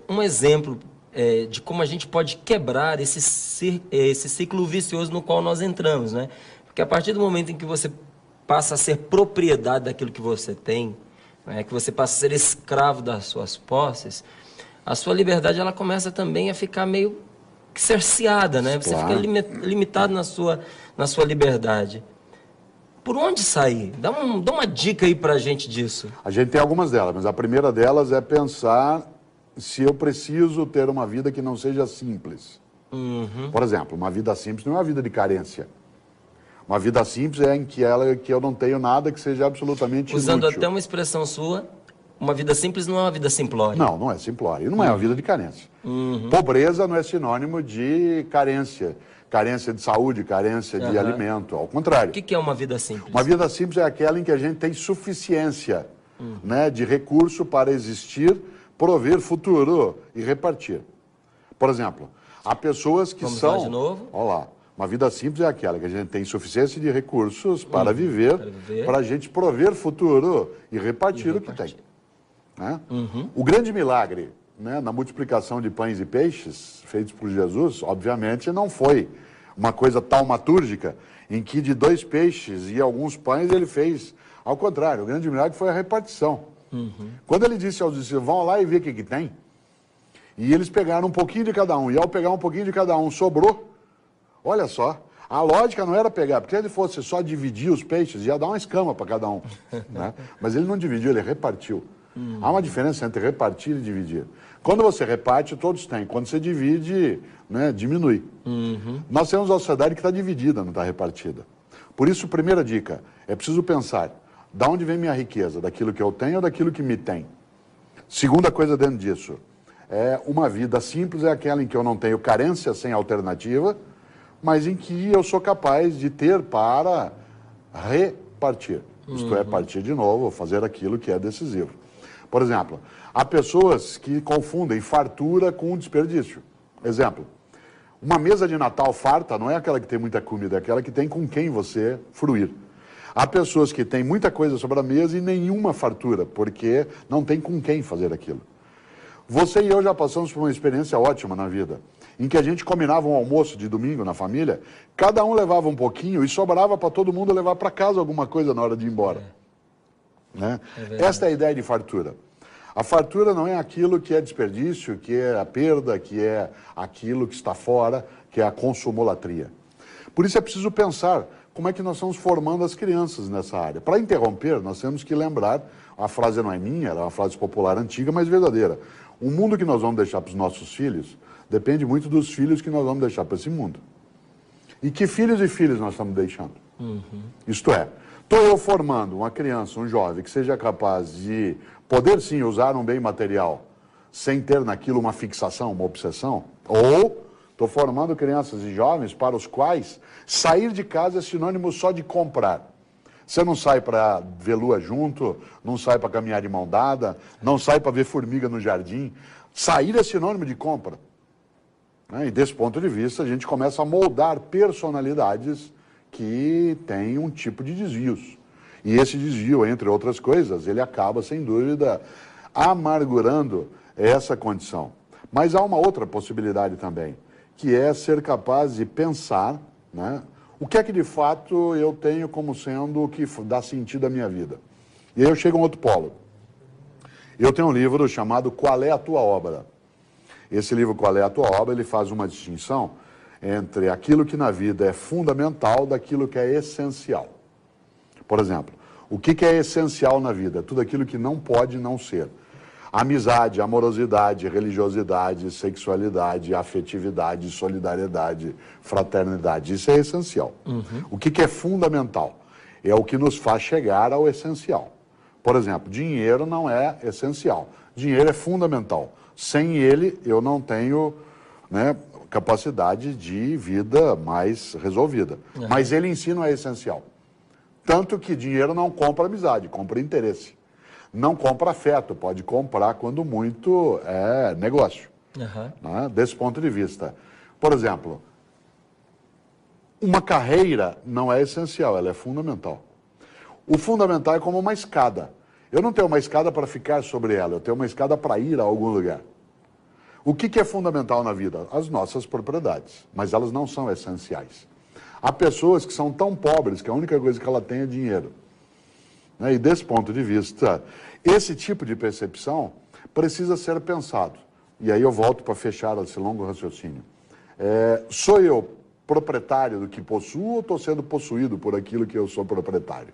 um exemplo de como a gente pode quebrar esse ciclo vicioso no qual nós entramos, né? Porque a partir do momento em que você passa a ser propriedade daquilo que você tem, né, que você passa a ser escravo das suas posses, a sua liberdade ela começa também a ficar meio que cerceada, né? Você fica Claro. limitado na sua liberdade. Por onde sair? Dá uma dica aí pra gente disso. A gente tem algumas delas, mas a primeira delas é pensar se eu preciso ter uma vida que não seja simples. Por exemplo, uma vida simples não é uma vida de carência. Uma vida simples é em que eu não tenho nada que seja absolutamente Usando inútil. até uma expressão sua, uma vida simples não é uma vida simplória. Não, não é simplória. E não é uma vida de carência. Pobreza não é sinônimo de carência. Carência de saúde, carência de alimento. Ao contrário. O que é uma vida simples? Uma vida simples é aquela em que a gente tem suficiência né, de recurso para existir, prover futuro e repartir. Por exemplo, há pessoas que Vamos são... lá de novo. Olha lá. Uma vida simples é aquela que a gente tem suficiência de recursos para viver, para a gente prover futuro e repartir o que tem. Né? O grande milagre, né, na multiplicação de pães e peixes feitos por Jesus, obviamente não foi uma coisa taumatúrgica em que de 2 peixes e alguns pães ele fez. Ao contrário, o grande milagre foi a repartição. Quando ele disse aos discípulos, vão lá e vê o que tem, e eles pegaram um pouquinho de cada um, e ao pegar um pouquinho de cada um sobrou, olha só, a lógica não era pegar, porque se ele fosse só dividir os peixes, ia dar uma escama para cada um. Né? Mas ele não dividiu, ele repartiu. Há uma diferença entre repartir e dividir. Quando você reparte, todos têm. Quando você divide, né, diminui. Nós temos uma sociedade que está dividida, não está repartida. Por isso, primeira dica, é preciso pensar, da onde vem minha riqueza? Daquilo que eu tenho ou daquilo que me tem? Segunda coisa dentro disso, uma vida simples é aquela em que eu não tenho carência sem alternativa, mas em que eu sou capaz de ter para repartir. Isto é, partir de novo, fazer aquilo que é decisivo. Por exemplo, há pessoas que confundem fartura com desperdício. Exemplo, uma mesa de Natal farta não é aquela que tem muita comida, é aquela que tem com quem você fruir. Há pessoas que têm muita coisa sobre a mesa e nenhuma fartura, porque não tem com quem fazer aquilo. Você e eu já passamos por uma experiência ótima na vida, em que a gente combinava um almoço de domingo na família, cada um levava um pouquinho e sobrava para todo mundo levar para casa alguma coisa na hora de ir embora. Né? Esta é a ideia de fartura. A fartura não é aquilo que é desperdício, que é a perda, que é aquilo que está fora, que é a consumolatria. Por isso é preciso pensar como é que nós estamos formando as crianças nessa área. Para interromper, nós temos que lembrar, a frase não é minha, era uma frase popular antiga, mas verdadeira. O mundo que nós vamos deixar para os nossos filhos depende muito dos filhos que nós vamos deixar para esse mundo. E que filhos e filhas nós estamos deixando? Isto é, estou eu formando uma criança, um jovem, que seja capaz de poder sim usar um bem material sem ter naquilo uma fixação, uma obsessão? Ou estou formando crianças e jovens para os quais sair de casa é sinônimo só de comprar. Você não sai para ver lua junto, não sai para caminhar de mão dada, não sai para ver formiga no jardim. Sair é sinônimo de compra. E desse ponto de vista, a gente começa a moldar personalidades que têm um tipo de desvios. E esse desvio, entre outras coisas, ele acaba, sem dúvida, amargurando essa condição. Mas há uma outra possibilidade também, que é ser capaz de pensar, né, o que é que de fato eu tenho como sendo o que dá sentido à minha vida. E aí eu chego a um outro polo. Eu tenho um livro chamado Qual é a Tua Obra? Esse livro, Qual é a Tua Obra, ele faz uma distinção entre aquilo que na vida é fundamental daquilo que é essencial. Por exemplo, o que é essencial na vida? Tudo aquilo que não pode não ser. Amizade, amorosidade, religiosidade, sexualidade, afetividade, solidariedade, fraternidade. Isso é essencial. O que é fundamental? É o que nos faz chegar ao essencial. Por exemplo, dinheiro não é essencial. Dinheiro é fundamental. Sem ele, eu não tenho, né, capacidade de vida mais resolvida. Mas ele em si não é essencial. Tanto que dinheiro não compra amizade, compra interesse. Não compra afeto, pode comprar quando muito é negócio. Né? Desse ponto de vista. Por exemplo, uma carreira não é essencial, ela é fundamental. O fundamental é como uma escada. Eu não tenho uma escada para ficar sobre ela, eu tenho uma escada para ir a algum lugar. O que é fundamental na vida? As nossas propriedades, mas elas não são essenciais. Há pessoas que são tão pobres que a única coisa que ela tem é dinheiro. Né? E desse ponto de vista, esse tipo de percepção precisa ser pensado. E aí eu volto para fechar esse longo raciocínio. Sou eu proprietário do que possuo ou estou sendo possuído por aquilo que eu sou proprietário?